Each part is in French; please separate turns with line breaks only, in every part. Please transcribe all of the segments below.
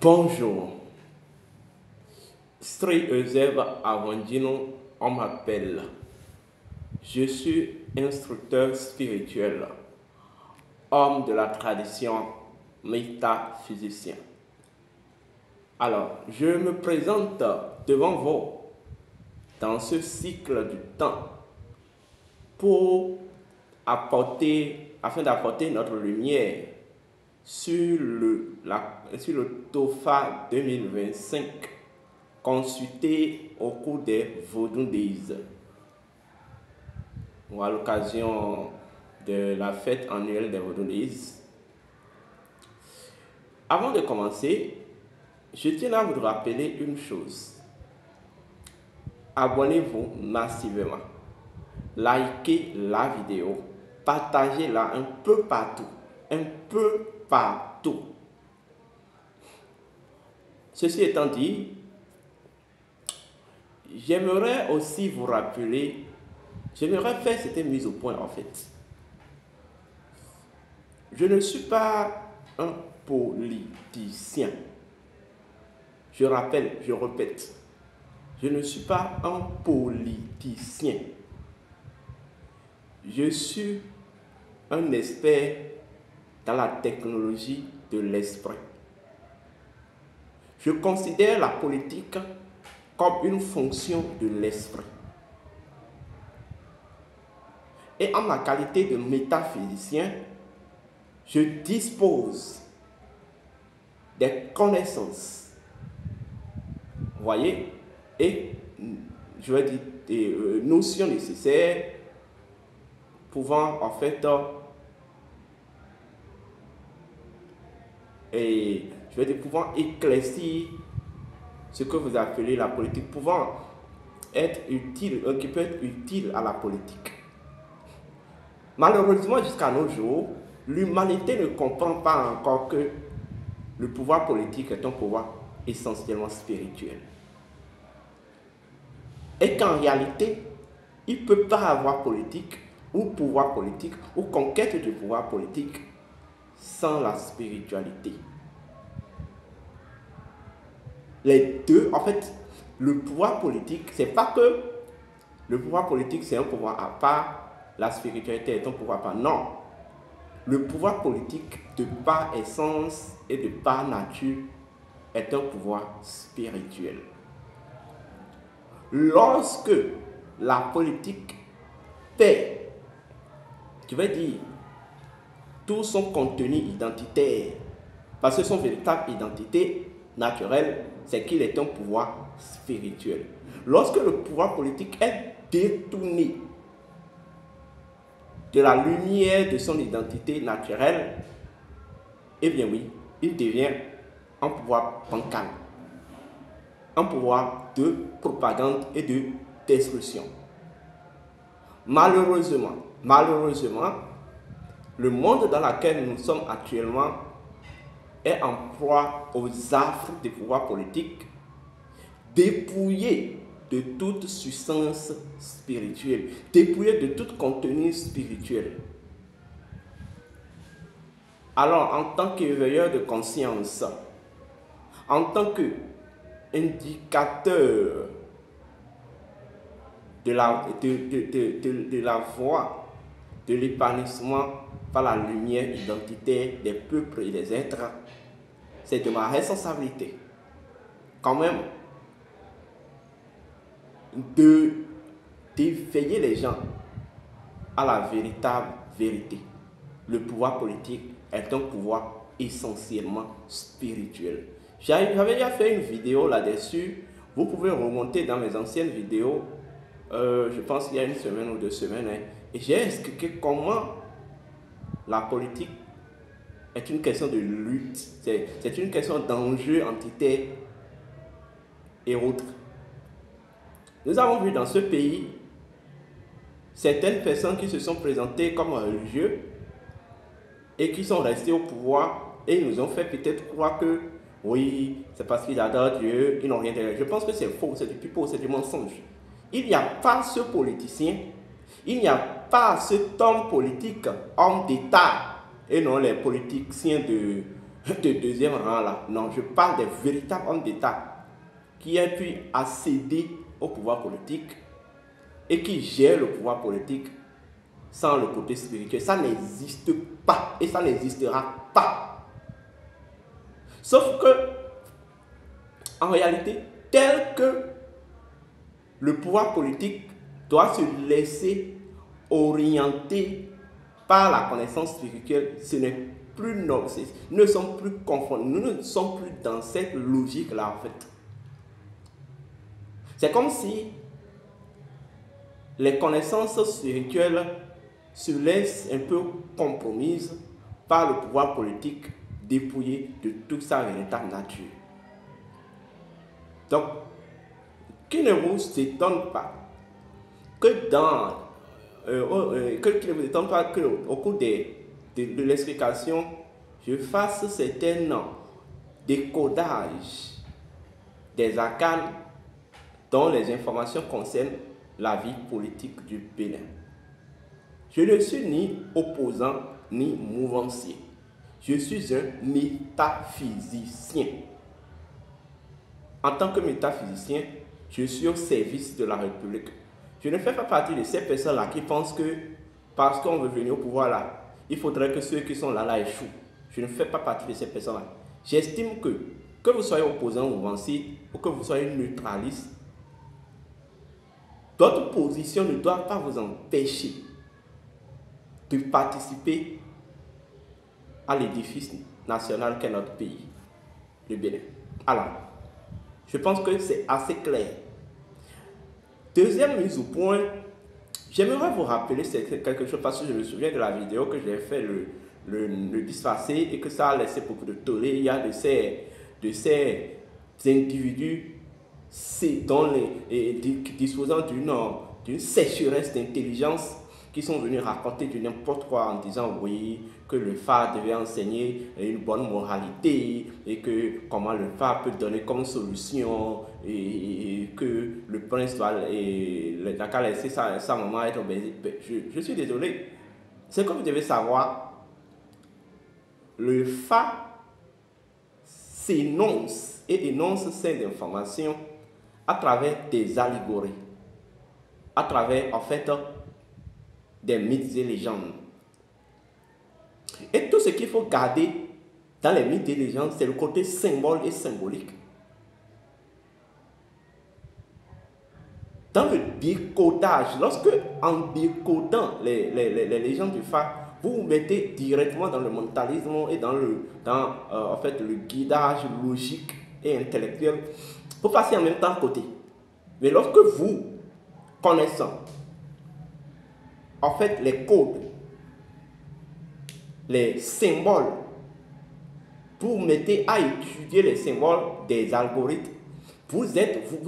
Bonjour, Sri Euseb Avondino, on m'appelle. Je suis instructeur spirituel, homme de la tradition métaphysicien. Alors, je me présente devant vous dans ce cycle du temps afin d'apporter notre lumière sur le TOFA 2025 consulté au cours des Vodou Days ou à l'occasion de la fête annuelle des Vodou Days. Avant de commencer, je tiens à vous rappeler une chose. Abonnez-vous massivement, likez la vidéo, partagez-la un peu partout. Ceci étant dit, j'aimerais aussi vous rappeler, j'aimerais faire cette mise au point en fait. Je ne suis pas un politicien. Je rappelle, je répète, je ne suis pas un politicien. Je suis un expert dans la technologie de l'esprit. Je considère la politique comme une fonction de l'esprit. Et en ma qualité de métaphysicien, je dispose des connaissances, vous voyez, et je vais dire des notions nécessaires pouvant en fait pouvant éclaircir ce que vous appelez la politique, pouvant être utile, qui peut être utile à la politique. Malheureusement, jusqu'à nos jours, l'humanité ne comprend pas encore que le pouvoir politique est un pouvoir essentiellement spirituel. Et qu'en réalité, il ne peut pas avoir politique ou pouvoir politique ou conquête du pouvoir politique sans la spiritualité. Les deux, en fait, le pouvoir politique, c'est pas que le pouvoir politique c'est un pouvoir à part, la spiritualité est un pouvoir à part. Non. Le pouvoir politique, de par essence et de par nature, est un pouvoir spirituel. Lorsque la politique perd, je vais dire, tout son contenu identitaire, parce que son véritable identité naturelle, c'est qu'il est un pouvoir spirituel. Lorsque le pouvoir politique est détourné de la lumière de son identité naturelle, eh bien oui, il devient un pouvoir bancal, un pouvoir de propagande et de destruction. Malheureusement, le monde dans lequel nous sommes actuellement est en proie aux affres des pouvoirs politiques, dépouillé de toute substance spirituelle, dépouillé de tout contenu spirituel. Alors, en tant qu'éveilleur de conscience, en tant qu'indicateur de la voie de l'épanouissement par la lumière identitaire des peuples et des êtres, c'est de ma responsabilité, quand même, d'éveiller les gens à la véritable vérité. Le pouvoir politique est un pouvoir essentiellement spirituel. J'avais déjà fait une vidéo là-dessus. Vous pouvez remonter dans mes anciennes vidéos, je pense qu'il y a une semaine ou 2 semaines, et j'ai expliqué comment la politique est une question de lutte, c'est une question d'enjeux entitaires et autres. Nous avons vu dans ce pays certaines personnes qui se sont présentées comme religieux et qui sont restés au pouvoir et nous ont fait peut-être croire que oui, c'est parce qu'ils adorent Dieu, ils n'ont rien derrière. Je pense que c'est faux, c'est du pipeau, c'est du mensonge. Il n'y a pas ce politicien, il n'y a pas cet homme politique, homme d'État, et non les politiciens de deuxième rang là. Non, je parle des véritables hommes d'État qui ont pu accéder au pouvoir politique et qui gèrent le pouvoir politique sans le côté spirituel. Ça n'existe pas et ça n'existera pas. Sauf que, en réalité, tel que le pouvoir politique doit se laisser orienter par la connaissance spirituelle, ce n'est plus nous ne sommes plus confondus, nous ne sommes plus dans cette logique-là en fait. C'est comme si les connaissances spirituelles se laissent un peu compromises par le pouvoir politique dépouillé de toute sa véritable nature. Donc, qu'il ne vous étonne pas que qu'il ne vous étonne pas qu'au cours de l'explication, je fasse certains décodages des arcanes dont les informations concernent la vie politique du Bénin. Je ne suis ni opposant ni mouvancier. Je suis un métaphysicien. En tant que métaphysicien, je suis au service de la République. Je ne fais pas partie de ces personnes-là qui pensent que parce qu'on veut venir au pouvoir là, il faudrait que ceux qui sont là échouent. Je ne fais pas partie de ces personnes-là. J'estime que vous soyez opposant ou mouvancier ou que vous soyez neutraliste, d'autres positions ne doivent pas vous empêcher de participer à l'édifice national qu'est notre pays, le Bénin. Alors, je pense que c'est assez clair. Deuxième mise au point, j'aimerais vous rappeler quelque chose parce que je me souviens de la vidéo que j'ai fait le 10 passé et que ça a laissé beaucoup de tollé. Il y a de ces individus disposant d'une sécheresse d'intelligence qui sont venus raconter du n'importe quoi en disant oui, que le phare devait enseigner une bonne moralité et que comment le phare peut donner comme solution et que le prince doit laisser sa maman être obèse. Je suis désolé. Ce que vous devez savoir, le phare s'énonce et énonce ces informations à travers des allégories, à travers en fait des mythes et légendes. Et tout ce qu'il faut garder dans les mythes et légendes, c'est le côté symbole et symbolique. Dans le décodage, lorsque en décodant les légendes du phare, vous vous mettez directement dans le mentalisme et dans en fait, le guidage logique et intellectuel, vous passez en même temps à côté. Mais lorsque vous connaissez en fait les codes, les symboles, vous vous mettez à étudier les symboles des algorithmes, vous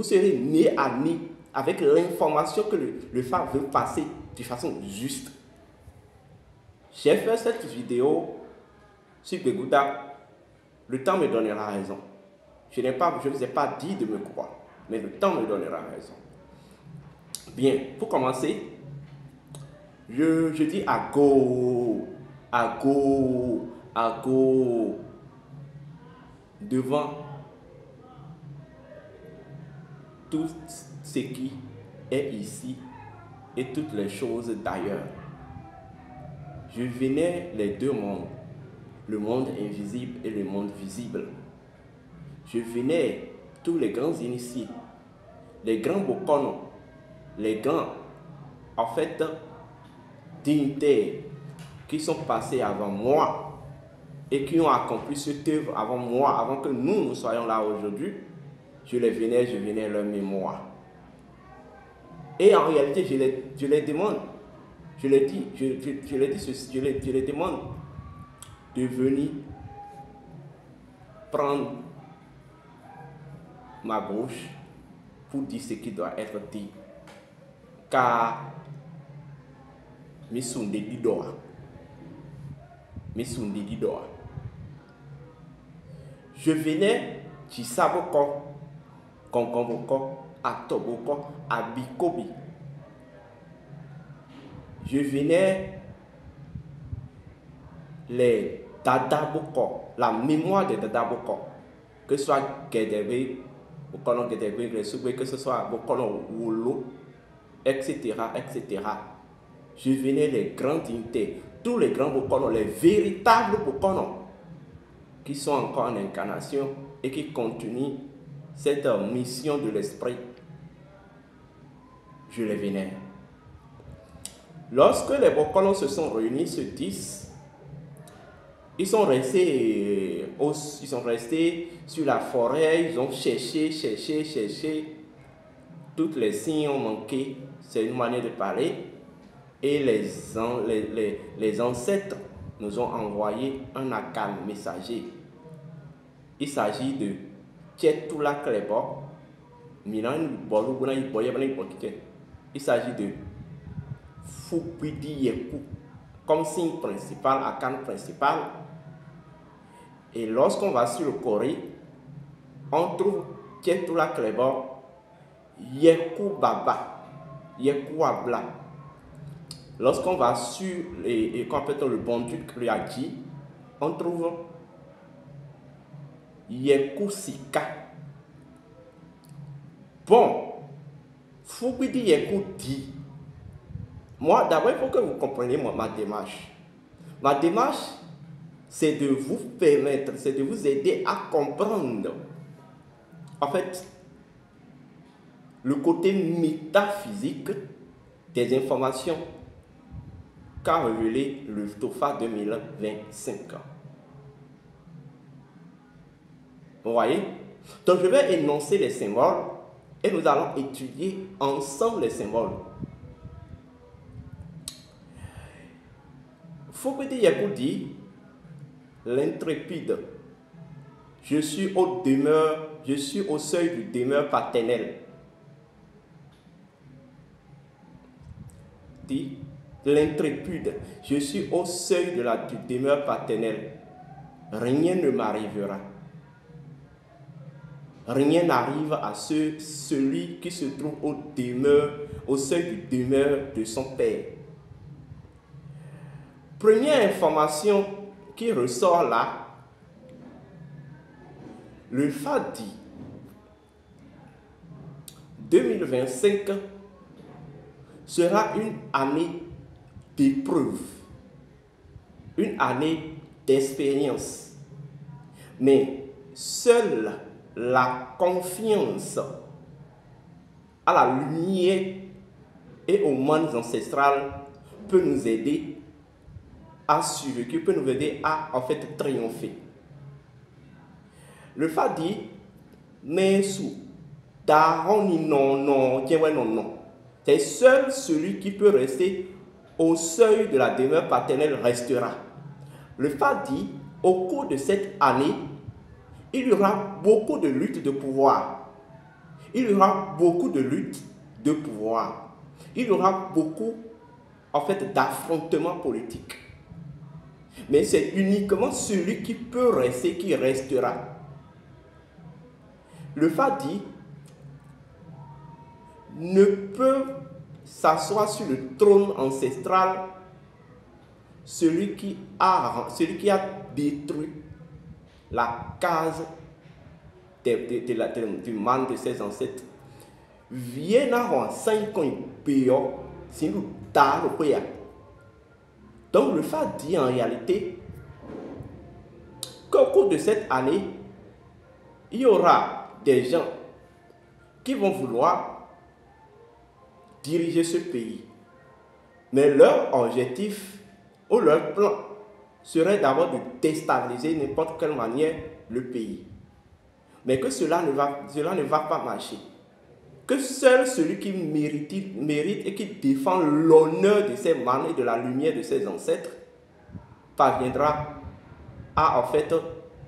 serez nez à nez avec l'information que le phare veut passer de façon juste. J'ai fait cette vidéo sur Begouda. Le temps me donnera raison. Je ne vous ai pas dit de me croire, mais le temps me donnera raison. Bien, pour commencer, je dis à go, devant tout ce qui est ici et toutes les choses d'ailleurs. Je venais les deux mondes, le monde invisible et le monde visible. Je venais tous les grands initiés, les grands bokonos, les grands, en fait, dignitaires qui sont passés avant moi et qui ont accompli cette œuvre avant moi, avant que nous soyons là aujourd'hui. Je venais leur mémoire. Et en réalité, je les demande, je les demande de venir prendre ma bouche pour dire ce qui doit être dit. Car je venais du Saboko, Kongomoko, Atoboko, Abikobi. Je venais les Dada Boko, la mémoire de Dada Boko, que ce soit Gedebe, Bokono Gedebe, que ce soit Bokono Wolo, etc., etc. Je venais les grands dignités, tous les grands Bokono, les véritables Bokono, qui sont encore en incarnation et qui continuent cette mission de l'esprit. Je les vénère. Lorsque les Bokono se sont réunis, se disent, ils sont restés sur la forêt, ils ont cherché. Toutes les signes ont manqué, c'est une manière de parler. Et les ancêtres nous ont envoyé un akal messager. Il s'agit de Tchetula Klebo. Il s'agit de Fupidi Yeku comme signe principal, akal principal. Et lorsqu'on va sur le Corée, on trouve Tchetula Klebo, Yeku Baba, Yeku Abla. Lorsqu'on va sur le bon-duc Kriadji, on trouve Yeku Sika. Bon, Fubidi Yeku dit, moi d'abord il faut que vous compreniez ma démarche. Ma démarche, c'est de vous permettre, c'est de vous aider à comprendre, en fait, le côté métaphysique des informations qu'a révélé le TOFA 2025. Vous voyez? Donc je vais énoncer les symboles et nous allons étudier ensemble les symboles. Fouquidi Yakou dit, l'intrépide, je suis au seuil du demeure paternel. Dit, l'intrépide, je suis au seuil du demeure paternel. Rien ne m'arrivera. Rien n'arrive à celui qui se trouve au seuil du demeure de son père. Première information qui ressort là, le Fadi 2025 sera une année d'épreuve, une année d'expérience. Mais seule la confiance à la lumière et aux mondes ancestrales peut nous aider à survivre, peut nous aider à en fait triompher. Le Fadi, mais sous non. C'est seul celui qui peut rester au seuil de la demeure paternelle restera. Le Fadi, au cours de cette année, il y aura beaucoup de luttes de pouvoir. Il y aura beaucoup de luttes de pouvoir. Il y aura beaucoup, en fait, d'affrontements politiques. Mais c'est uniquement celui qui peut rester qui restera. Le Fadi ne peut s'asseoir sur le trône ancestral celui qui a détruit la case du mal de ses ancêtres. Viens à 5 ans, si nous t'arrêtons. Donc le Fadi dit en réalité qu'au cours de cette année, il y aura des gens qui vont vouloir diriger ce pays. Mais leur objectif ou leur plan serait d'abord de déstabiliser n'importe quelle manière le pays. Mais que cela ne va pas marcher. Que seul celui qui mérite et qui défend l'honneur de ses manes et de la lumière de ses ancêtres parviendra à en fait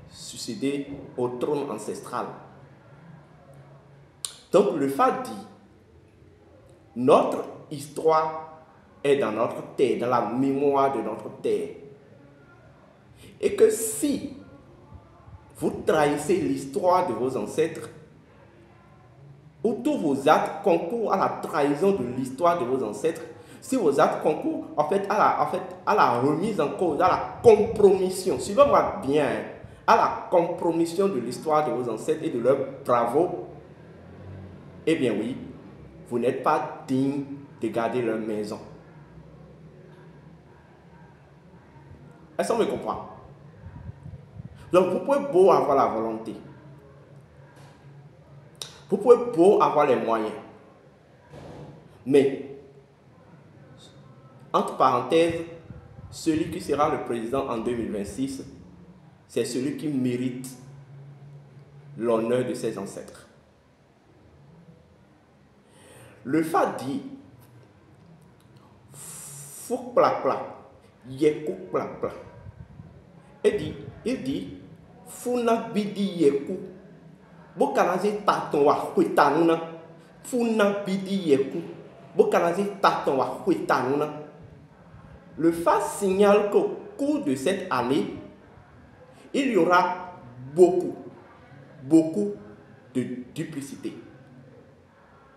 succéder au trône ancestral. Donc le Fadi, notre histoire est dans notre terre, dans la mémoire de notre terre. Et que si vous trahissez l'histoire de vos ancêtres, ou tous vos actes concourent à la trahison de l'histoire de vos ancêtres, si vos actes concourent à la remise en cause, à la compromission, suivez-moi bien, à la compromission de l'histoire de vos ancêtres et de leurs bravos, eh bien oui, vous n'êtes pas digne de garder leur maison. Est-ce qu'on me comprend? Donc vous pouvez beau avoir la volonté, vous pouvez beau avoir les moyens, mais entre parenthèses, celui qui sera le président en 2026, c'est celui qui mérite l'honneur de ses ancêtres. Le fa dit fou pla pla, yeku pla pla. Il dit funa bidi yeku. Bokanaze taton wa huitanuna. Funa bidi yeku. Bokanaze taton wa huitanuna. Le fa signale qu'au cours de cette année, il y aura beaucoup de duplicité.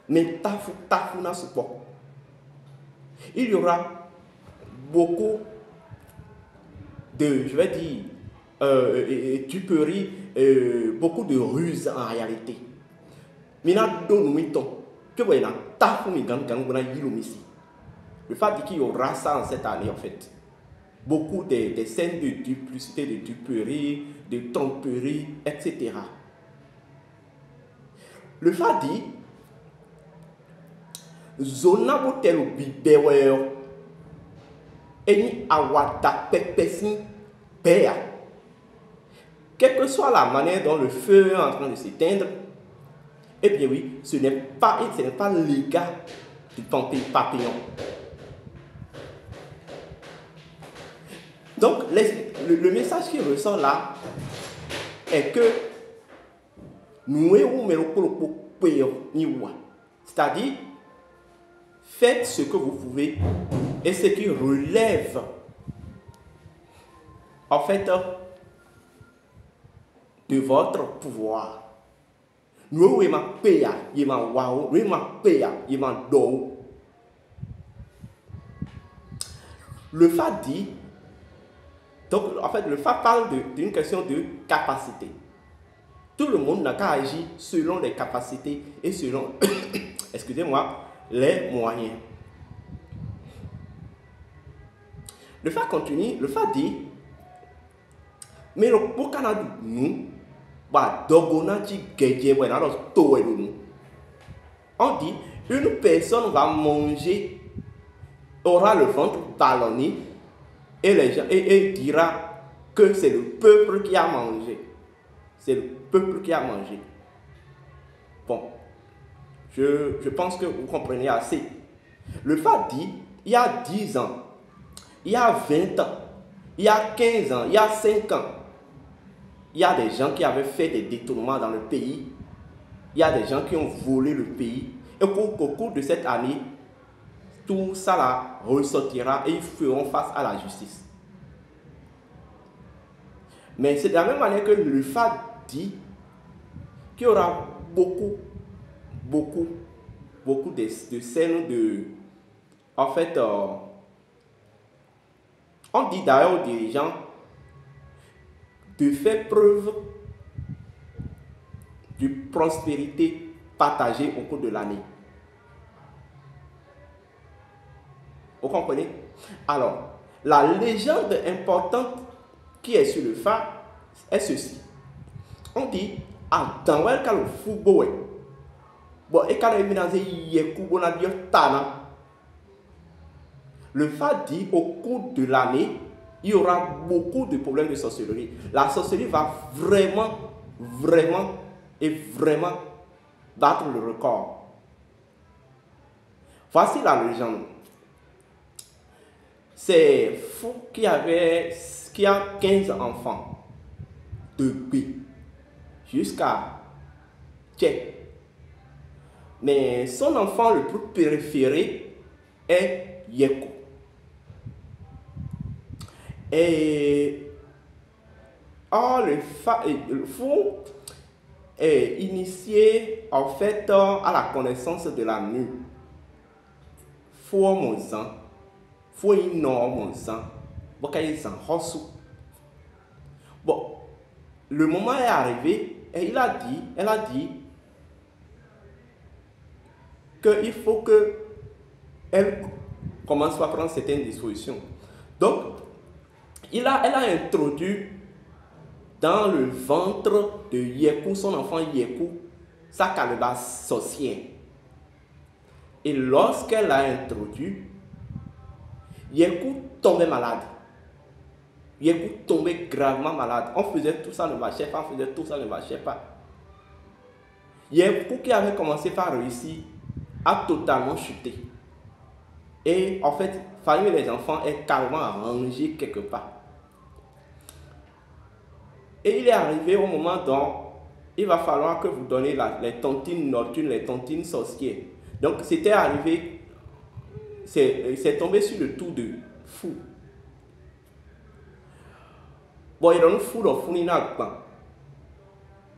Mais tafuna support. Il y aura beaucoup de, je vais dire, duperie, beaucoup de ruses en réalité. Mina donumiton, que vous voyez là, tafuni gangana yilumisi. Le fait dit qu'il y aura ça en cette année en fait. Beaucoup des scènes de duplicité, de duperie, de tromperie, etc. Le fait dit zona botelo bibeweo eni awata pepesi pea. Quelle que soit la manière dont le feu est en train de s'éteindre, eh bien oui, ce n'est pas les gars du papillon. Donc, le message qui ressort là est que c'est-à-dire, faites ce que vous pouvez et ce qui relève en fait de votre pouvoir. Le fa dit, donc en fait le fa parle d'une question de capacité. Tout le monde n'a qu'à agir selon les capacités et selon, excusez-moi, les moyens. Le fa continue, le fa dit, mais le Canada, nous, on dit, une personne va manger, aura le ventre ballonné et les gens et dira que c'est le peuple qui a mangé. C'est le peuple qui a mangé. Bon, je pense que vous comprenez assez. Le fa dit, il y a 10 ans, il y a 20 ans, il y a 15 ans, il y a 5 ans, il y a des gens qui avaient fait des détournements dans le pays. Il y a des gens qui ont volé le pays. Et au cours de cette année, tout ça là ressortira et ils feront face à la justice. Mais c'est de la même manière que le FAD dit qu'il y aura beaucoup de scènes de... En fait, on dit d'ailleurs aux dirigeants de faire preuve de prospérité partagée au cours de l'année. Vous comprenez? Alors, la légende importante qui est sur le fa est ceci. On dit, ah, dans le cas du football, bon, et quand le fa dit au cours de l'année, il y aura beaucoup de problèmes de sorcellerie. La sorcellerie va vraiment battre le record. Voici la légende. C'est fou qui a 15 enfants depuis jusqu'à Tchèque. Mais son enfant le plus préféré est Yeko. Et le fou est initié en fait à la connaissance de la nuit. faut mon sang, faut une norme sang, bon quand ils en reçoivent. Bon, le moment est arrivé et elle a dit qu'il faut qu'elle commence à prendre certaines dispositions. Donc, elle a introduit dans le ventre de Yekou, son enfant Yekou, sa calebasse sorcière. Et lorsqu'elle l'a introduit, Yekou tombait malade. Yekou tombait gravement malade. On faisait tout ça, ne marchait pas, on faisait tout ça, ne marchait pas. Yekou qui avait commencé par réussir a totalement chuté. Et en fait, famille les enfants est carrément rangé quelque part. Et il est arrivé au moment dont il va falloir que vous donnez les tontines nocturnes, les tontines sorcières. Donc c'était arrivé, c'est tombé sur le tour de fou. Bon, il a un fou de fou, il n'a pas.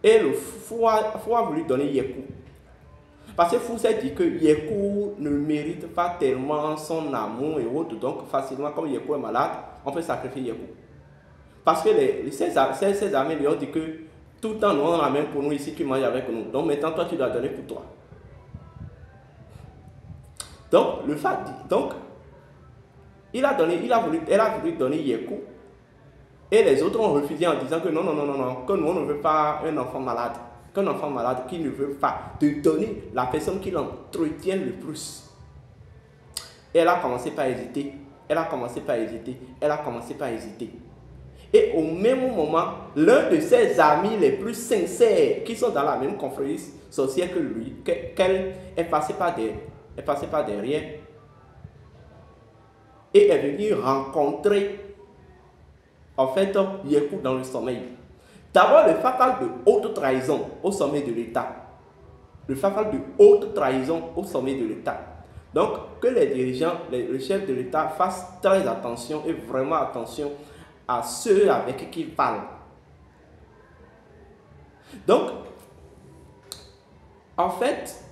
Et le fou a voulu donner Yekou. Parce que Fou s'est dit que Yekou ne mérite pas tellement son amour et autres. Donc facilement, comme Yekou est malade, on peut sacrifier Yekou. Parce que ses amis lui ont dit que tout le temps nous on a même pour nous ici, tu manges avec nous. Donc maintenant toi tu dois donner pour toi. Donc le fait donc elle a voulu donner Yekou. Et les autres ont refusé en disant que non, que nous on ne veut pas un enfant malade. Qu'un enfant malade qui ne veut pas te donner la personne qui l'entretient le plus. Et elle a commencé par hésiter. Et au même moment, l'un de ses amis les plus sincères, qui sont dans la même confrérie sorcière que lui, qu'elle est passée par derrière, et est venue rencontrer, en fait, Yekou dans le sommeil. D'abord, le fait parle de haute trahison au sommet de l'État. Donc, que les dirigeants, le chef de l'État fassent très attention et vraiment attention à ceux avec qui ils parlent. Donc, en fait,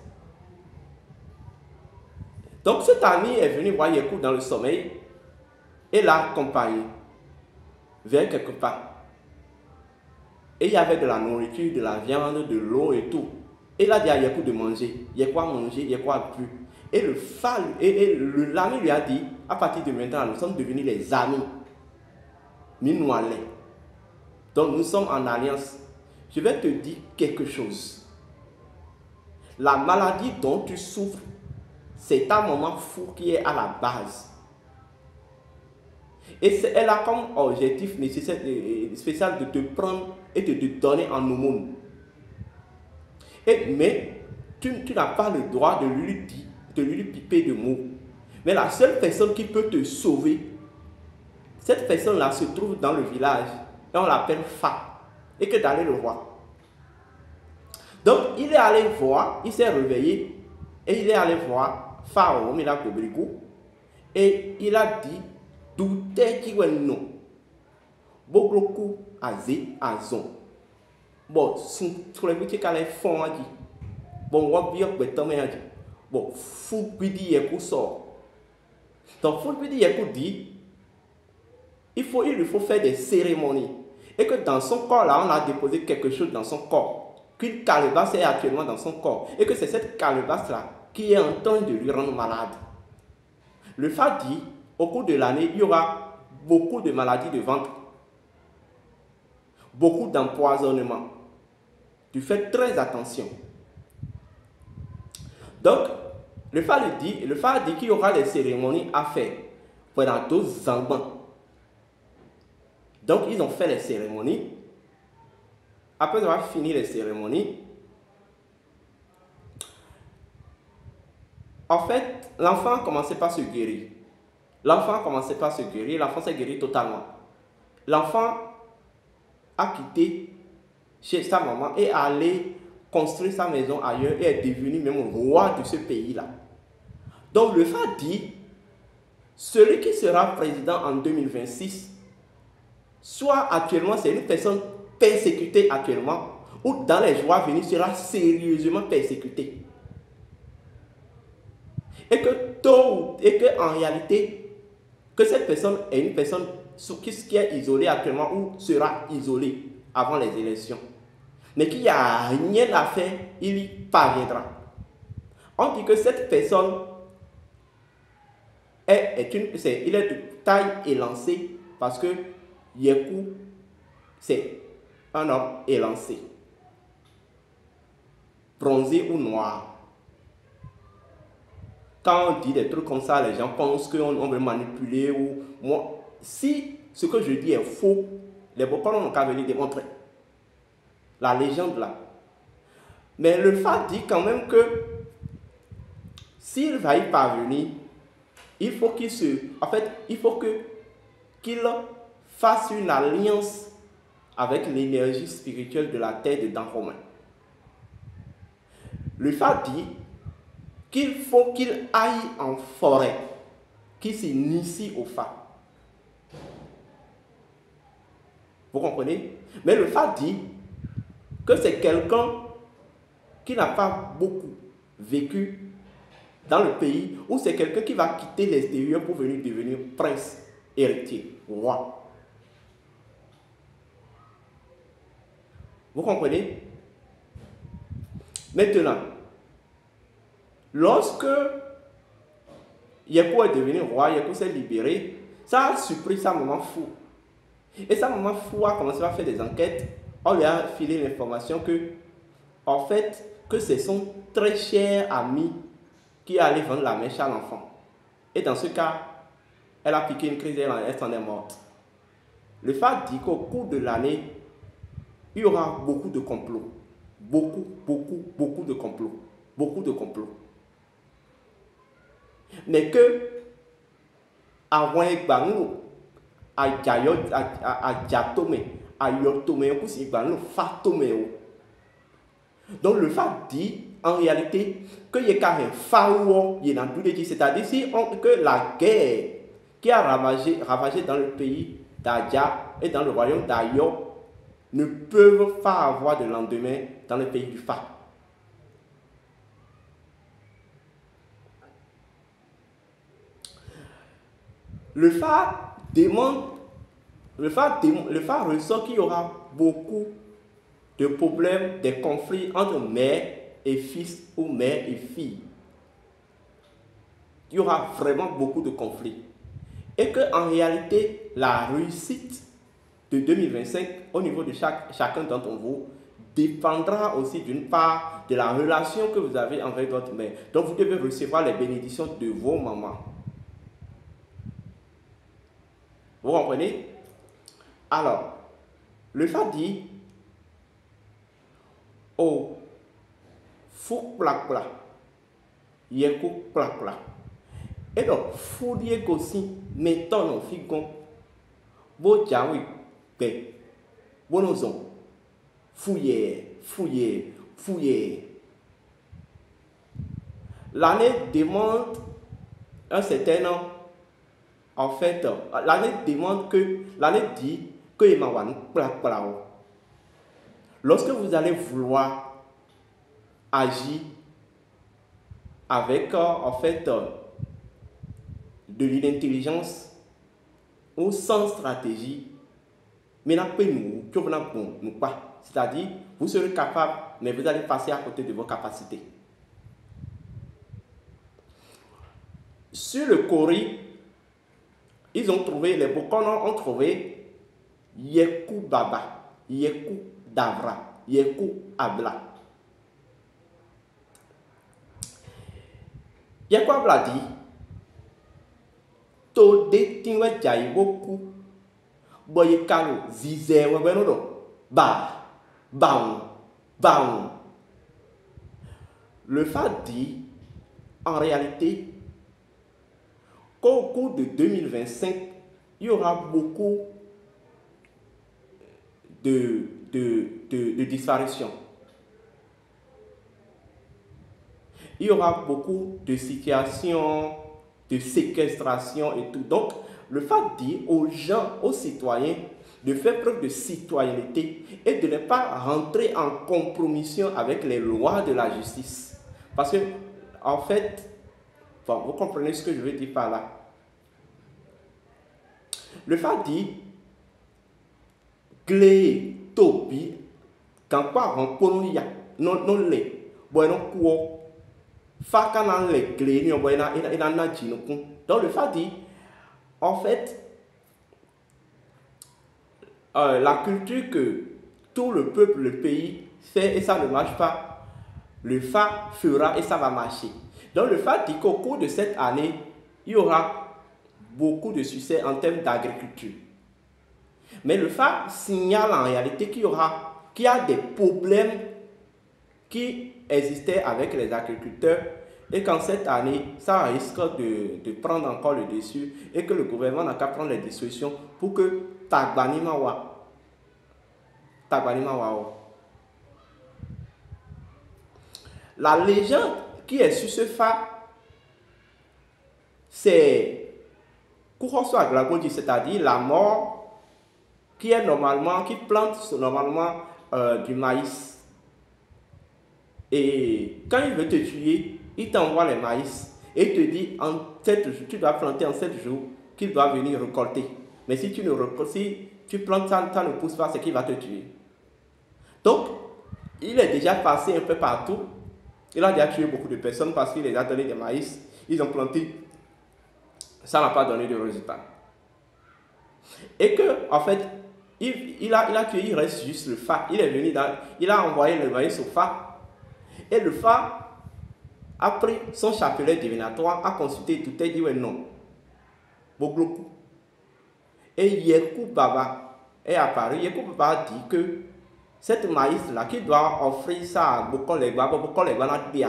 cet ami est venu voir Yekou dans le sommeil et l'a accompagné vers quelque part. Et il y avait de la nourriture, de la viande, de l'eau et tout. Et il a dit à Yekou de manger. Yekou a mangé, Yekou a bu. Et l'ami lui a dit, à partir de maintenant, nous sommes devenus les amis. Minoualais. Donc nous sommes en alliance. Je vais te dire quelque chose. La maladie dont tu souffres, c'est ta maman fou qui est à la base. Et elle a comme objectif nécessaire spécial de te prendre et de te donner en aumône. Mais tu n'as pas le droit de lui piper de mots. Mais la seule personne qui peut te sauver, cette personne-là se trouve dans le village et on l'appelle Fa. Et que d'aller le voir. Donc il est allé voir, il s'est réveillé et il est allé voir Fa au Mila Kobrigou et il a dit douter qui est non. Beaucoup azé azon. Bon, sur les petits calais font a dit. Bon, on va bien que t'en a dit. Bon, fou pidi Yekou sort. Donc fou pidi Yekou dit, il lui faut faire des cérémonies. Et que dans son corps là, on a déposé quelque chose dans son corps. Qu'une calebasse est actuellement dans son corps. Et que c'est cette calebasse là qui est en train de lui rendre malade. Le Fa dit, au cours de l'année, il y aura beaucoup de maladies de ventre. Beaucoup d'empoisonnement. Tu fais très attention. Donc, le Fa dit qu'il y aura des cérémonies à faire pendant 12 ans. Donc, ils ont fait les cérémonies. Après avoir fini les cérémonies, en fait, l'enfant a commencé par se guérir. L'enfant s'est guéri totalement. L'enfant a quitté chez sa maman et allé construire sa maison ailleurs et est devenu même roi de ce pays-là. Donc le Fa dit, celui qui sera président en 2026, soit actuellement c'est une personne persécutée actuellement, ou dans les jours à venir sera sérieusement persécutée. Et que en réalité, que cette personne est une personne qui est isolée actuellement ou sera isolée avant les élections, mais qu'il n'y a rien à faire, il y parviendra. On dit que cette personne il est de taille élancée parce que Yekou, c'est un homme élancé, bronzé ou noir. Quand on dit des trucs comme ça, les gens pensent qu'on veut manipuler ou moi. Si ce que je dis est faux, les beaux-parents n'ont qu'à venir démontrer. La légende là. Mais le fait dit quand même que s'il va y parvenir, il faut qu'il qu'il fasse une alliance avec l'énergie spirituelle de la terre de Dahomey. Le fait dit qu'il faut qu'il aille en forêt, qu'il s'initie au phare. Vous comprenez? Mais le fait dit que c'est quelqu'un qui n'a pas beaucoup vécu dans le pays, ou c'est quelqu'un qui va quitter l'extérieur pour venir devenir prince, héritier, roi. Vous comprenez? Maintenant, lorsque Yekou est devenu roi, Yekou s'est libéré, ça a surpris sa maman fou. Et sa maman fou a commencé à faire des enquêtes. On lui a filé l'information que, en fait, que c'est son très cher ami qui allait vendre la mèche à l'enfant. Et dans ce cas, elle a piqué une crise et elle s'en est morte. Le fait dit qu'au cours de l'année, il y aura beaucoup de complots. Beaucoup de complots. Beaucoup de complots. Mais que, à Wangbanou, à Diatome, à Yotome, donc le fait dit en réalité que il y a un faou, c'est-à-dire que la guerre qui a ravagé dans le pays d'Adja et dans le royaume d'Ayo ne peuvent pas avoir de lendemain dans le pays du Fa. Le Fa ressort qu'il y aura beaucoup de problèmes, des conflits entre mère et fils ou mère et fille. Il y aura vraiment beaucoup de conflits. Et qu'en réalité, la réussite de 2025 au niveau de chacun d'entre vous dépendra aussi d'une part de la relation que vous avez avec votre mère. Donc vous devez recevoir les bénédictions de vos mamans. Vous comprenez? Alors, le fait dit, oh, fou plak, yekou plak. Et donc, fou die aussi, mettons en figon, bo jawi pe, bonozon, fouillé. L'année demande un certain nombre. En fait, l'année dit que il m'a plak. Lorsque vous allez vouloir agir avec de l'intelligence ou sans stratégie, mais c'est-à-dire vous serez capable, mais vous allez passer à côté de vos capacités. Sur le Kori, ils ont trouvé, les Bokono ont trouvé Yekou Baba, Yekou Davra, Yekou Abla. Yekou Abla dit, to de tingwe jai boku, boye kalo zize webenodo, bang. Le fait dit, en réalité, qu'au cours de 2025, il y aura beaucoup de disparitions. Il y aura beaucoup de situations de séquestration et tout. Donc, le fait dit aux gens, aux citoyens, de faire preuve de citoyenneté et de ne pas rentrer en compromission avec les lois de la justice. Parce que, en fait, Bon, vous comprenez ce que je veux dire par là. Le fa dit, clé, topi, quand quoi on connaît ya, non les, bon non quoi, fa quand on les clés, ni on voit il en a dit non. Donc le fa dit, en fait, la culture que tout le peuple, le pays fait et ça ne marche pas, le fa fera et ça va marcher. Donc le fa dit qu'au cours de cette année, il y aura beaucoup de succès en termes d'agriculture. Mais le fa signale en réalité qu'il y a des problèmes qui existaient avec les agriculteurs et qu'en cette année, ça risque de prendre encore le dessus et que le gouvernement n'a qu'à prendre les dispositions pour que Tagbanimawa. La légende qui est sur ce fa, c'est c'est-à-dire la mort qui plante normalement du maïs. Et quand il veut te tuer, il t'envoie les maïs et il te dit tu dois planter en 7 jours qu'il doit venir récolter. Mais si tu plantes ça ne pousse pas, c'est qu'il va te tuer. Donc, il est déjà passé un peu partout. Il a déjà tué beaucoup de personnes parce qu'il les a donné des maïs. Ils ont planté. Ça n'a pas donné de résultat. Et que, en fait, il a tué, il reste juste le fa. Il a envoyé le maïs au fa. Et le fa a pris son chapelet divinatoire, a consulté tout et dit ouais, non. Bogloku. Et Yekou Baba est apparu. Yekou Baba dit que cette maïs-là, qui doit offrir ça à Bokolegba, il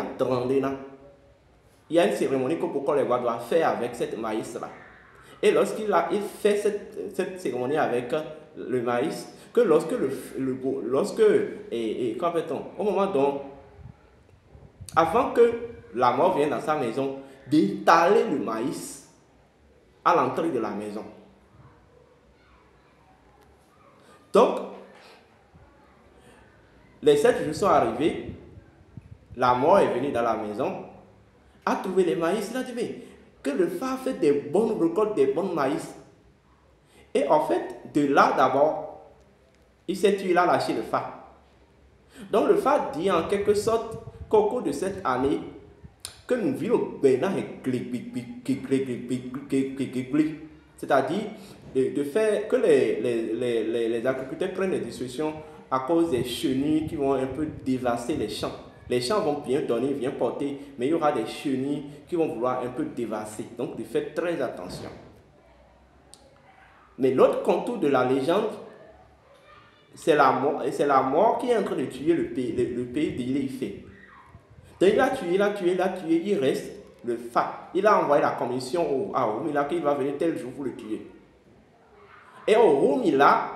y a une cérémonie que Bokolegba doit faire avec cette maïs-là. Et lorsqu'il fait cette cérémonie avec le maïs, que au moment dont, avant que la mort vienne dans sa maison, d'étaler le maïs à l'entrée de la maison. Donc, les 7 jours sont arrivés, la mort est venue dans la maison, a trouvé les maïs, il a dit, mais que le fa fait des bonnes récoltes, des bons maïs. Et en fait, de là d'abord, il s'est tué, il a lâché le fa. Donc le fa dit en quelque sorte qu'au cours de cette année, que nous vivons, c'est-à-dire de faire que les agriculteurs prennent des dispositions à cause des chenilles qui vont un peu dévaster les champs. Les champs vont bien donner, bien porter, mais il y aura des chenilles qui vont vouloir un peu dévaster. Donc, de faire très attention. Mais l'autre contour de la légende, c'est la mort qui est en train de tuer le pays d'Ile-Ife. Donc, il a tué, il reste le fa. Il a envoyé la commission à Orumila qu'il va venir tel jour pour le tuer. Et Orumila,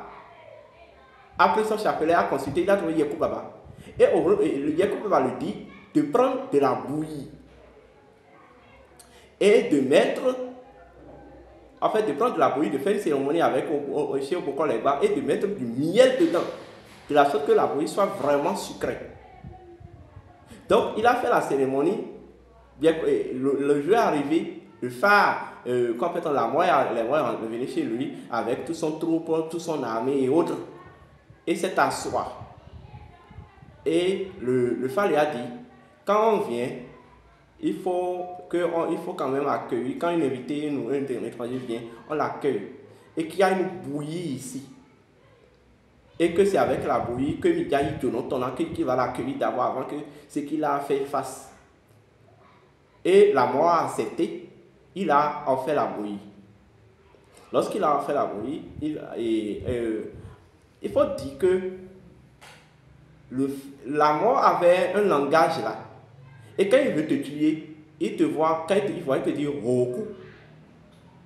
après son chapelet, a consulté, il a trouvé Yekou Baba. Et Yekou Baba lui dit de prendre de la bouillie et de mettre, en fait, de prendre de la bouillie, de faire une cérémonie avec chez Bokolegba et de mettre du miel dedans, de la sorte que la bouillie soit vraiment sucrée. Donc, il a fait la cérémonie, le jour est arrivé, le phare, complètement la mort est venu chez lui avec tout son troupeau, toute son armée et autres, et s'est asseoir. Et le phare lui a dit, quand on vient, il faut quand même accueillir, quand une invité, un étranger vient, on l'accueille. Et qu'il y a une bouillie ici. Et que c'est avec la bouillie que Midiaï qui va l'accueillir d'abord avant que ce qu'il a fait face. Et la mort a accepté, il a offert la bouillie. Lorsqu'il a offert la bouillie, il faut dire que la mort avait un langage là. Et quand il veut te tuer, il te voit, quand il te dit Roku.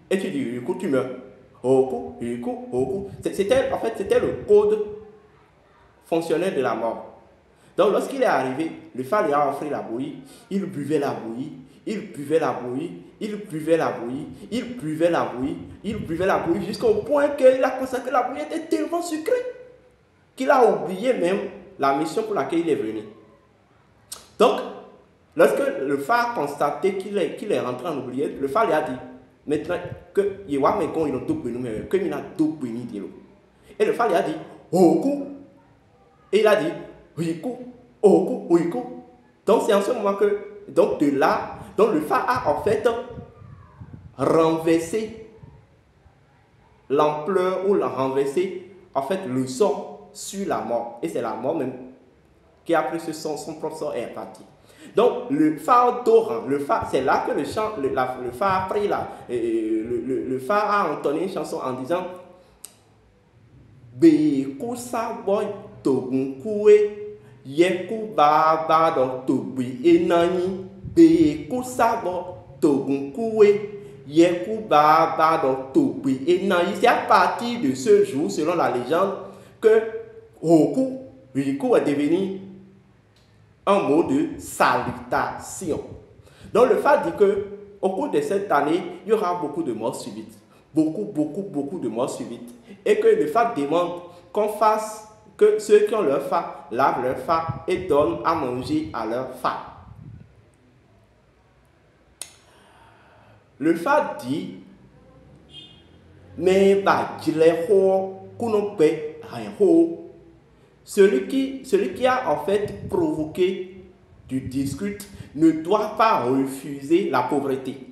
Et tu dis Roku, tu meurs. Roku. En fait, c'était le code fonctionnel de la mort. Donc lorsqu'il est arrivé, le phare lui a offert la bouillie, il buvait la bouillie, il buvait la bouillie, il buvait la bouillie, il buvait la bouillie, il buvait la bouillie, jusqu'au point qu'il a constaté que la bouillie était tellement sucrée qu'il a oublié même la mission pour laquelle il est venu. Donc, Lorsque le phare a constaté qu'il est rentré en oubliette, le phare lui a dit, maintenant que il va me il a tout béni, que il a tout béni. Et le phare lui a dit, Oku. Et il a dit, Oku, Oku, Oku. Donc c'est en ce moment que, donc de là, donc le phare a en fait renversé l'ampleur ou renversé en fait le sort sur la mort. Et c'est la mort même qui a pris son propre sort et est parti. Donc le phare d'Oran, c'est là que le phare a pris le phare a entonné une chanson en disant Bekusa boy togunkue yeku baba do togbi enani Bekusa boy togunkue yeku baba do togbi enani. C'est à partir de ce jour, selon la légende, que Hoku est devenu un mot de salutation. Donc le phare dit que au cours de cette année, il y aura beaucoup de morts subites. Beaucoup de morts subites. Et que le phare demande qu'on fasse que ceux qui ont leur phare lavent leur phare et donnent à manger à leur phare. Le phare dit, mais celui qui a en fait provoqué du discours ne doit pas refuser la pauvreté.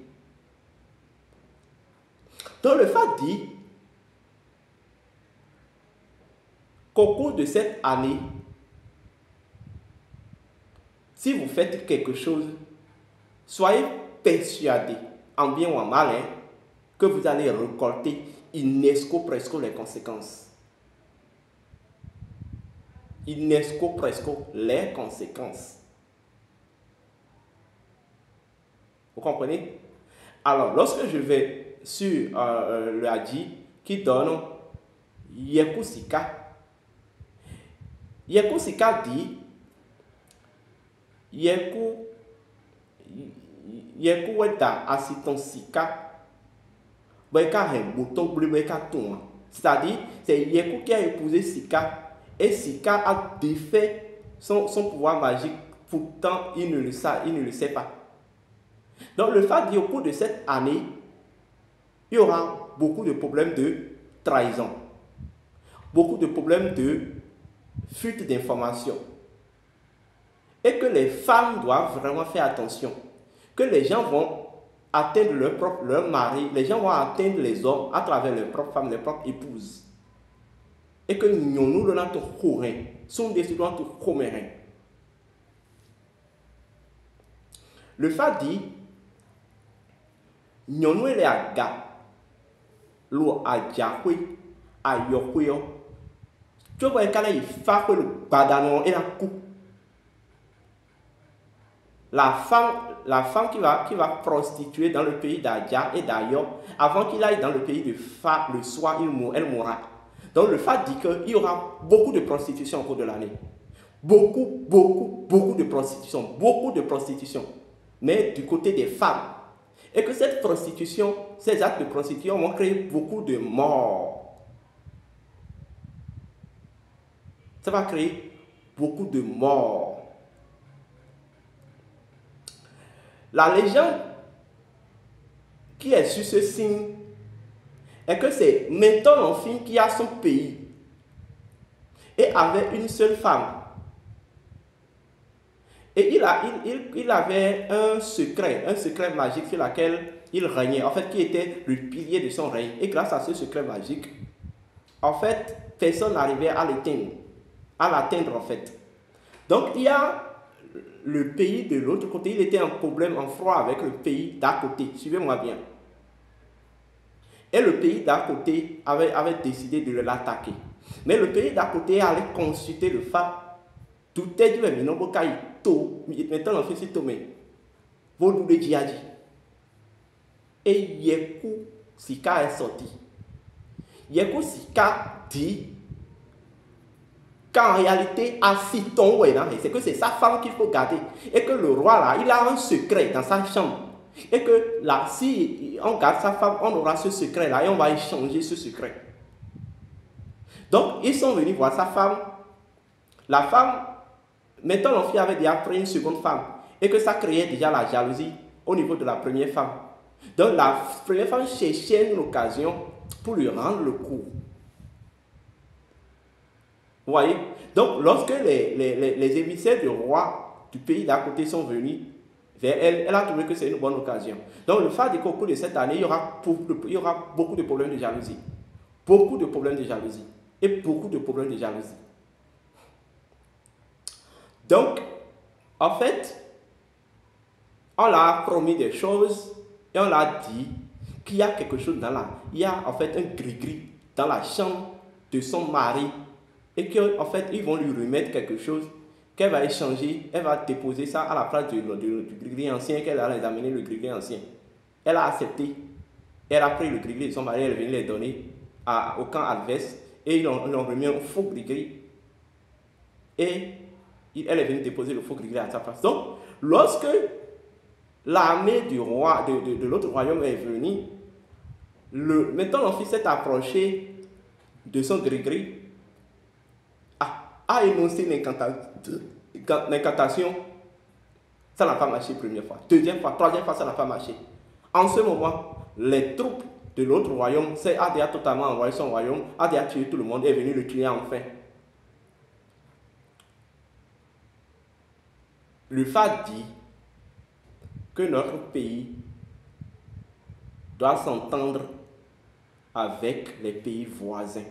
Donc le phare dit qu'au cours de cette année, si vous faites quelque chose, soyez persuadés, en bien ou en mal, que vous allez récolter inesco presque les conséquences. Inesco presque les conséquences. Vous comprenez? Alors, lorsque je vais sur le hadith qui donne Yeku Sika dit Yeku weta asiton Sika. C'est-à-dire, c'est Yeku qui a épousé Sika et Sika a défait son pouvoir magique. Pourtant, il ne le sait pas. Donc, le fait dit au cours de cette année, il y aura beaucoup de problèmes de trahison, beaucoup de problèmes de fuite d'informations. Et que les femmes doivent vraiment faire attention. Que les gens vont atteindre leur mari, les gens vont atteindre les hommes à travers leurs propres femmes, leurs propres épouses. Et que nous le nantons courant, sont des étudiants comérins. Le fait dit, nous les aga, l'eau a diakwe, a yokwe. Tu vois, quand il fait le badanon et la coupe. La femme qui va prostituer dans le pays d'Adja et d'Ayo, avant qu'il aille dans le pays de Fa, le soir, elle mourra. Donc le Fa dit qu'il y aura beaucoup de prostitution au cours de l'année. Beaucoup de prostitution. Mais du côté des femmes. Et que cette prostitution, ces actes de prostitution vont créer beaucoup de morts. Ça va créer beaucoup de morts. La légende qui est sur ce signe est que c'est Menton-en-Fin qui a son pays et avait une seule femme. Et il avait un secret magique sur lequel il régnait, en fait, qui était le pilier de son règne. Et grâce à ce secret magique, en fait, personne n'arrivait à l'atteindre, en fait. Donc, il y a le pays de l'autre côté, il était en problème, en froid avec le pays d'à côté. Suivez-moi bien. Et le pays d'à côté avait décidé de l'attaquer. Mais le pays d'à côté allait consulter le phare. Tout est dit, mais non, maintenant, on fait ce tomé. Vous le dites. Et Yeku Sika est sorti. Yeku Sika dit qu'en réalité, c'est que c'est sa femme qu'il faut garder. Et que le roi, là, il a un secret dans sa chambre. Et que là, si on garde sa femme, on aura ce secret-là et on va échanger ce secret. Donc, ils sont venus voir sa femme. La femme, maintenant, l'enfant avait déjà pris une seconde femme. et que ça créait déjà la jalousie au niveau de la première femme. Donc la première femme cherchait une occasion pour lui rendre le coup. Vous voyez? Donc lorsque les émissaires du roi du pays d'à côté sont venus vers elle, elle a trouvé que c'est une bonne occasion. Donc le fait qu'au cours de cette année, il y aura beaucoup de problèmes de jalousie. Beaucoup de problèmes de jalousie. Et beaucoup de problèmes de jalousie. Donc, en fait, on l'a promis des choses et on l'a dit qu'il y a quelque chose il y a en fait un gris-gris dans la chambre de son mari et qu'en fait, ils vont lui remettre quelque chose qu'elle va échanger, elle va déposer ça à la place du gris-gris ancien, qu'elle va les amener le gris-gris ancien. Elle a accepté. Elle a pris le gris-gris de son mari, elle est venue les donner au camp adverse et ils ont remis un faux gris-gris. Et elle est venue déposer le faux gris-gris à sa place. Donc, lorsque l'armée du roi, de l'autre royaume est venue, maintenant l'office s'est approché de son gris-gris, a énoncé l'incantation. Ça n'a pas marché première fois. Deuxième fois, troisième fois, ça n'a pas marché. En ce moment, les troupes de l'autre royaume, Adi a totalement envoyé son royaume, Adi a tué tout le monde et est venu le tuer enfin. Le FAD dit que notre pays doit s'entendre avec les pays voisins.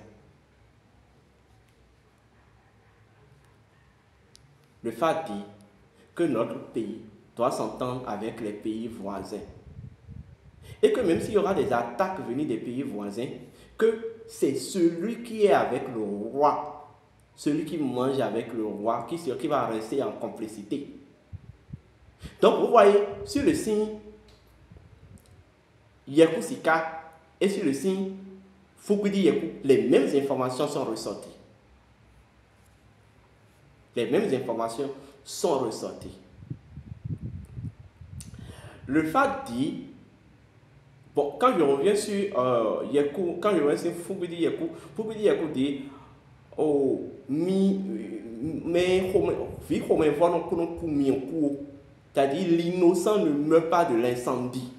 Le FAD dit que notre pays doit s'entendre avec les pays voisins. Et que même s'il y aura des attaques venues des pays voisins, que c'est celui qui est avec le roi, celui qui mange avec le roi, qui va rester en complicité. Donc vous voyez, sur le signe Yeku Sika et sur le signe Fukudi Yeku, les mêmes informations sont ressorties. Les mêmes informations sont ressorties. Le FAD dit, bon, quand je reviens sur Yeku, quand je reviens sur Fukudi Yeku dit, oh, c'est-à-dire l'innocent ne meurt pas de l'incendie.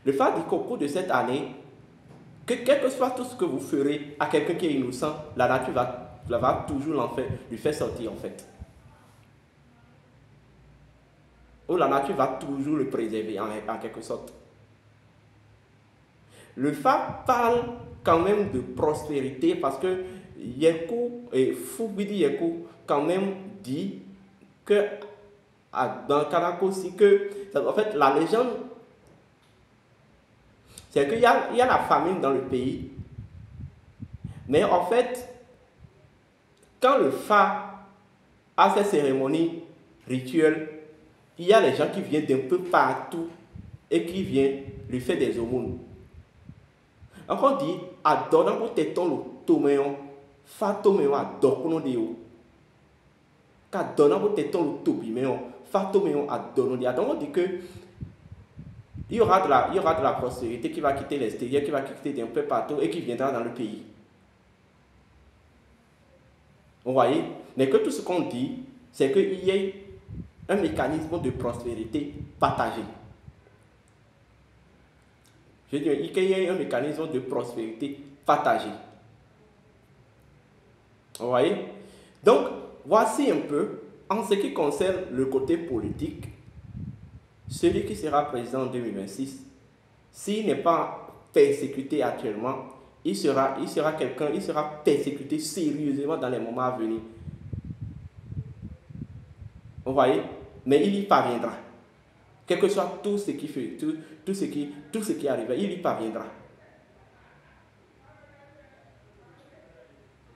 Le fait qu'au cours de cette année, que quel que soit tout ce que vous ferez à quelqu'un qui est innocent, la nature va toujours lui faire sortir en fait. Ou la nature va toujours le préserver en quelque sorte. Le FAD parle quand même de prospérité parce que Yeku et Fubidi Yeku quand même dit que dans Kanako aussi que en fait la légende c'est qu'il y a la famine dans le pays, mais en fait quand le Fa a ces cérémonies rituelles, il y a les gens qui viennent d'un peu partout et qui viennent lui faire des aumônes. Encore dit, adorant pour téton le toméon, Fa toméon adorant de yo. Qu'adorant pour téton le tobiméon, Fa toméon adorant de yo. Donc on dit que il y aura de la prospérité qui va quitter l'extérieur, qui va quitter d'un peu partout et qui viendra dans le pays. Vous voyez? Mais que tout ce qu'on dit, c'est qu'il y ait un mécanisme de prospérité partagé. Je veux dire, qu'il y ait un mécanisme de prospérité partagé. Vous voyez? Donc, voici un peu, en ce qui concerne le côté politique, celui qui sera président en 2026, s'il n'est pas persécuté actuellement, il sera persécuté sérieusement dans les moments à venir. Vous voyez? Mais il y parviendra. Quel que soit tout ce qui fait, tout ce qui arrive, il y parviendra.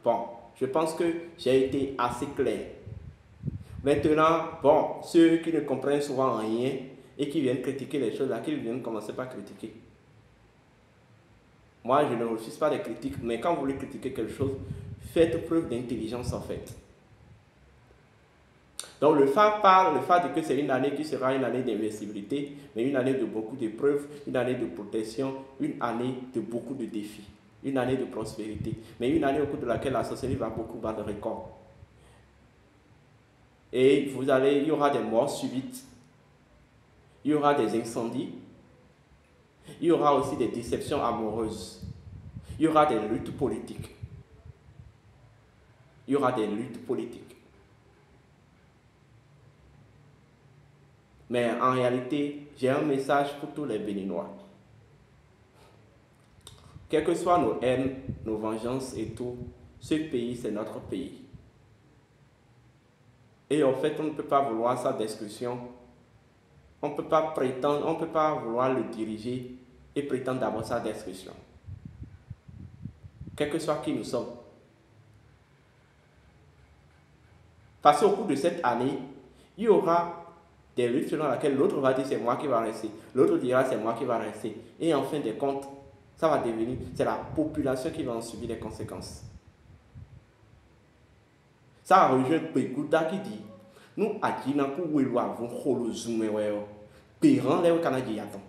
Bon, je pense que j'ai été assez clair. Maintenant, bon, ceux qui ne comprennent souvent rien et qui viennent critiquer les choses là, qu'ils viennent commencer par critiquer. Moi, je ne refuse pas les critiques, mais quand vous voulez critiquer quelque chose, faites preuve d'intelligence en fait. Donc le FAD parle, le FAD dit que c'est une année qui sera une année d'invincibilité, mais une année de beaucoup d'épreuves, une année de protection, une année de beaucoup de défis, une année de prospérité, mais une année au cours de laquelle la sorcellerie va beaucoup battre de records. Et il y aura des morts subites, il y aura des incendies, il y aura aussi des déceptions amoureuses, il y aura des luttes politiques. Il y aura des luttes politiques. Mais en réalité, j'ai un message pour tous les Béninois. Quelles que soient nos haines, nos vengeances et tout, ce pays, c'est notre pays. Et en fait, on ne peut pas vouloir sa destruction. On ne peut pas prétendre, on ne peut pas vouloir le diriger et prétendre d'avoir sa destruction. Quel que soit qui nous sommes. Parce qu'au cours de cette année, il y aura des luttes selon lesquelles l'autre va dire c'est moi qui va rester, l'autre dira c'est moi qui va rester. Et en fin de compte, ça va devenir, c'est la population qui va en subir les conséquences. Ça rejoint Pekuta qui dit, nous adjina ku welu avon kholo zume weo, péran lewe kanadi yaton.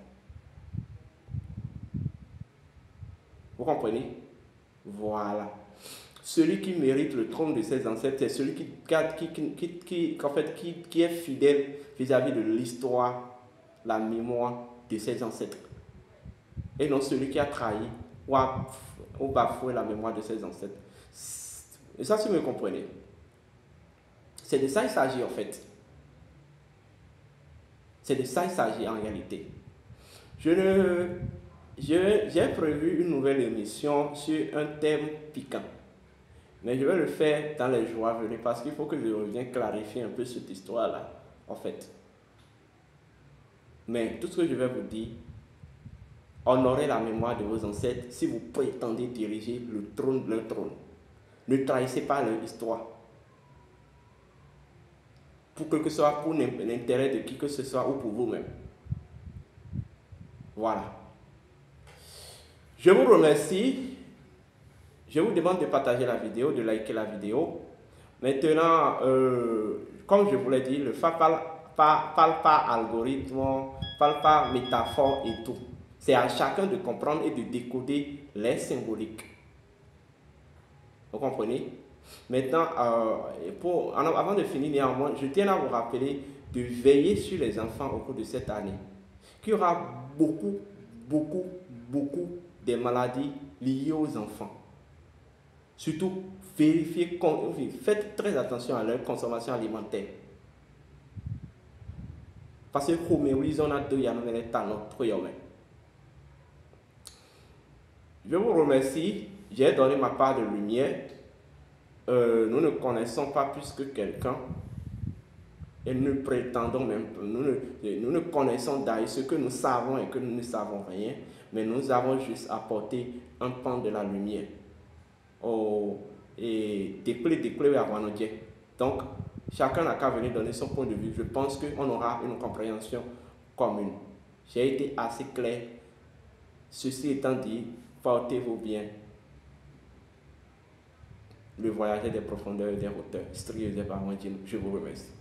Vous comprenez? Voilà. Celui qui mérite le trône de ses ancêtres, c'est celui qui est fidèle vis-à-vis de l'histoire, la mémoire de ses ancêtres. Et non celui qui a trahi ou bafoué la mémoire de ses ancêtres. Et ça, si vous me comprenez, c'est de ça qu'il s'agit en fait. C'est de ça qu'il s'agit en réalité. J'ai prévu une nouvelle émission sur un thème piquant. Mais je vais le faire dans les jours à venir parce qu'il faut que je revienne clarifier un peu cette histoire-là, en fait. Mais tout ce que je vais vous dire, honorez la mémoire de vos ancêtres si vous prétendez diriger leur trône. Ne trahissez pas leur histoire. Pour que ce soit pour l'intérêt de qui que ce soit ou pour vous-même. Voilà. Je vous remercie. Je vous demande de partager la vidéo, de liker la vidéo. Maintenant, comme je vous l'ai dit, ne parle pas algorithme, parle pas métaphore et tout. C'est à chacun de comprendre et de décoder les symboliques. Vous comprenez? Maintenant, avant de finir néanmoins, je tiens à vous rappeler de veiller sur les enfants au cours de cette année. Qu'il y aura beaucoup de maladies liées aux enfants. Surtout, faites très attention à leur consommation alimentaire. Parce que je vous remercie. J'ai donné ma part de lumière. Nous ne connaissons pas plus que quelqu'un. Et nous prétendons même, nous ne connaissons d'ailleurs ce que nous savons et que nous ne savons rien. Mais nous avons juste apporté un pan de la lumière. Et des clés avant nos dieux. Donc, chacun n'a qu'à venir donner son point de vue. Je pense qu'on aura une compréhension commune. J'ai été assez clair. Ceci étant dit, portez-vous bien. Le voyage des profondeurs et des hauteurs. Je vous remercie.